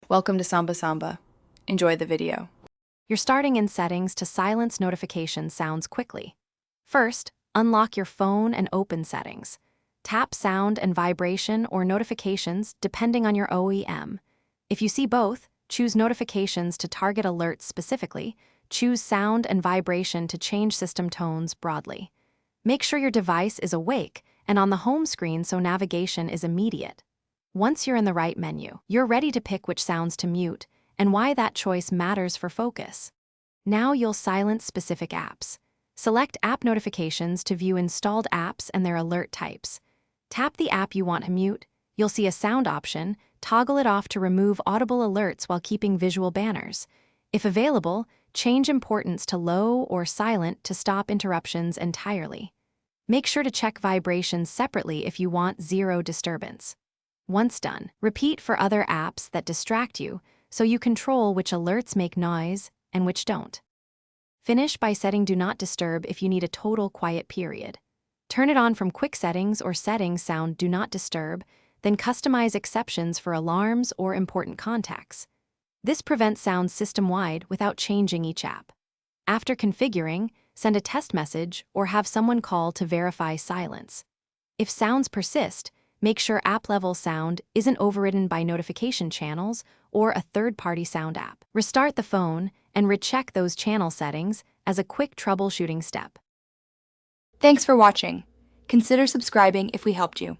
Welcome to Samba Samba. Enjoy the video. You're starting in settings to silence notification sounds quickly. First, unlock your phone and open settings. Tap sound and vibration or notifications depending on your OEM. If you see both, choose notifications to target alerts specifically. Choose sound and vibration to change system tones broadly. Make sure your device is awake and on the home screen so navigation is immediate. Once you're in the right menu, you're ready to pick which sounds to mute and why that choice matters for focus. Now you'll silence specific apps. Select App Notifications to view installed apps and their alert types. Tap the app you want to mute. You'll see a sound option. Toggle it off to remove audible alerts while keeping visual banners. If available, change importance to low or silent to stop interruptions entirely. Make sure to check vibrations separately if you want zero disturbance. Once done, repeat for other apps that distract you so you control which alerts make noise and which don't. Finish by setting Do Not Disturb if you need a total quiet period. Turn it on from Quick Settings or Settings Sound Do Not Disturb, then customize exceptions for alarms or important contacts. This prevents sounds system-wide without changing each app. After configuring, send a test message or have someone call to verify silence. If sounds persist, make sure app-level sound isn't overridden by notification channels or a third-party sound app. Restart the phone and recheck those channel settings as a quick troubleshooting step. Thanks for watching. Consider subscribing if we helped you.